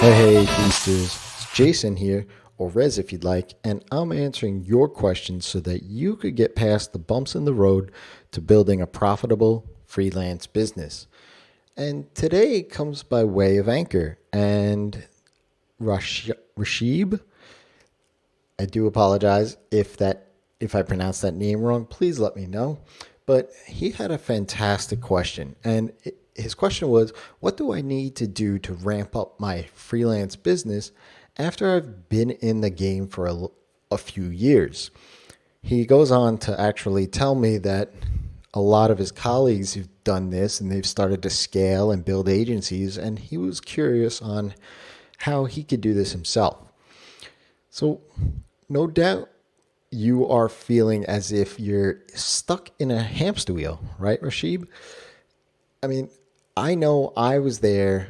Hey, Feasters. It's Jason here, or Rezzz if you'd like, and I'm answering your questions so that you could get past the bumps in the road to building a profitable freelance business. And today comes by way of Anchor and Rashib. I do apologize if I pronounced that name wrong. Please let me know. But he had a fantastic question, and his question was, what do I need to do to ramp up my freelance business after I've been in the game for a few years? He goes on to actually tell me that a lot of his colleagues have done this and they've started to scale and build agencies, and he was curious on how he could do this himself. So, no doubt you are feeling as if you're stuck in a hamster wheel, right, Rashib? I mean, I know I was there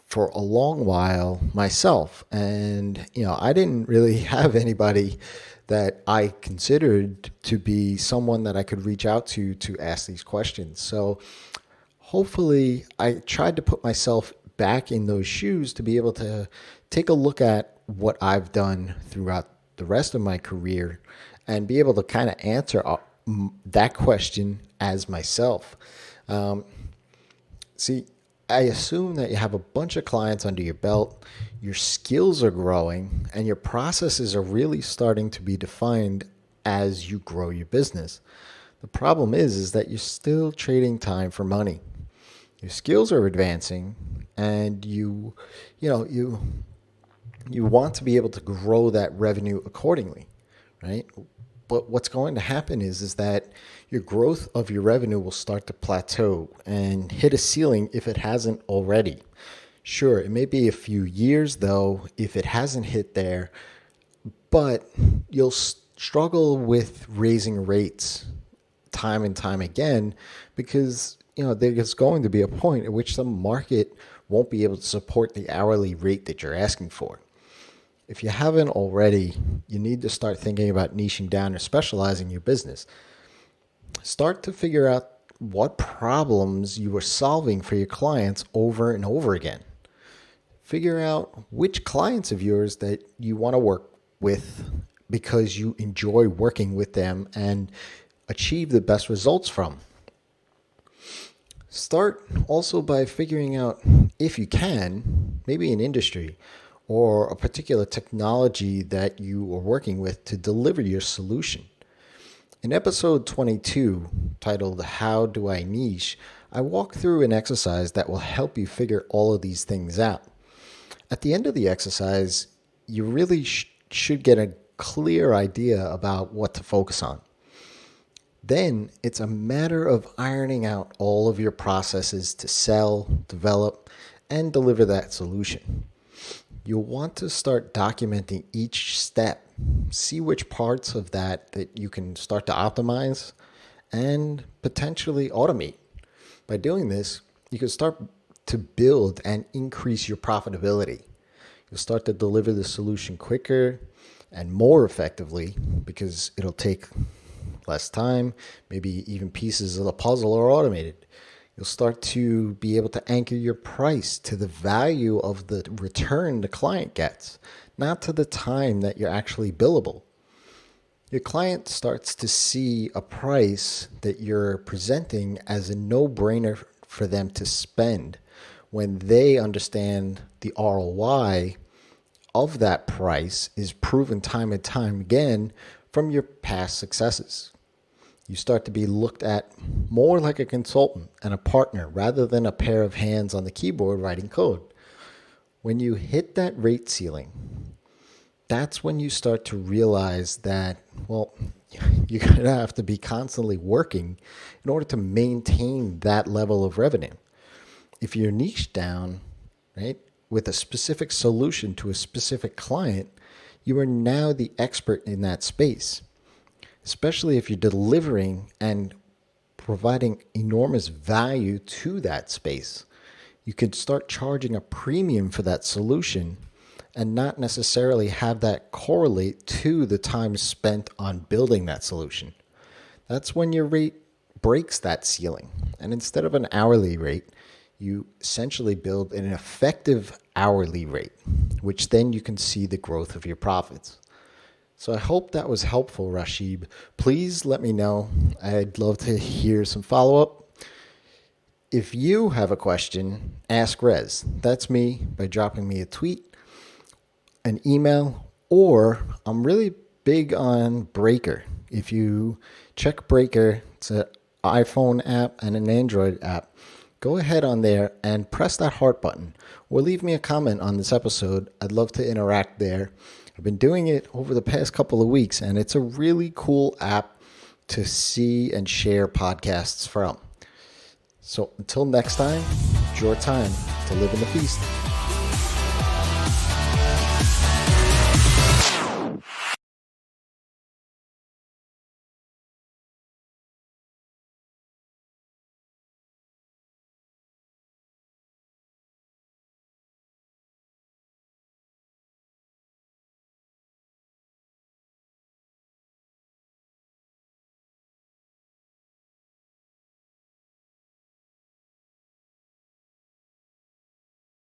for a long while myself, and I didn't really have anybody that I considered to be someone that I could reach out to ask these questions. So hopefully I tried to put myself back in those shoes to be able to take a look at what I've done throughout the rest of my career and be able to kind of answer that question as myself. See, I assume that you have a bunch of clients under your belt, your skills are growing, and your processes are really starting to be defined as you grow your business. The problem is that you're still trading time for money. Your skills are advancing, and you want to be able to grow that revenue accordingly, right? But what's going to happen is that your growth of your revenue will start to plateau and hit a ceiling if it hasn't already. Sure, it may be a few years though if it hasn't hit there, but you'll struggle with raising rates time and time again because there's going to be a point at which the market won't be able to support the hourly rate that you're asking for. If you haven't already, you need to start thinking about niching down or specializing your business. Start to figure out what problems you are solving for your clients over and over again. Figure out which clients of yours that you want to work with because you enjoy working with them and achieve the best results from. Start also by figuring out, if you can, maybe an industry or a particular technology that you are working with to deliver your solution. In episode 22, titled How Do I Niche, I walk through an exercise that will help you figure all of these things out. At the end of the exercise, you really should get a clear idea about what to focus on. Then it's a matter of ironing out all of your processes to sell, develop, and deliver that solution. You'll want to start documenting each step. See which parts of that you can start to optimize and potentially automate. By doing this, you can start to build and increase your profitability. You'll start to deliver the solution quicker and more effectively because it'll take less time. Maybe even pieces of the puzzle are automated. You'll start to be able to anchor your price to the value of the return the client gets, not to the time that you're actually billable. Your client starts to see a price that you're presenting as a no-brainer for them to spend when they understand the ROI of that price is proven time and time again from your past successes. You start to be looked at more like a consultant and a partner rather than a pair of hands on the keyboard writing code. When you hit that rate ceiling, that's when you start to realize that, you're going to have to be constantly working in order to maintain that level of revenue. If you're niched down, right, with a specific solution to a specific client, you are now the expert in that space. Especially if you're delivering and providing enormous value to that space. You could start charging a premium for that solution and not necessarily have that correlate to the time spent on building that solution. That's when your rate breaks that ceiling. And instead of an hourly rate, you essentially build an effective hourly rate, which then you can see the growth of your profits. So I hope that was helpful, Rashib. Please let me know. I'd love to hear some follow-up. If you have a question, ask Rezzz. That's me by dropping me a tweet, an email, or I'm really big on Breaker. If you check Breaker, it's an iPhone app and an Android app. Go ahead on there and press that heart button or leave me a comment on this episode. I'd love to interact there. I've been doing it over the past couple of weeks, and it's a really cool app to see and share podcasts from. So until next time, it's your time to live in the feast.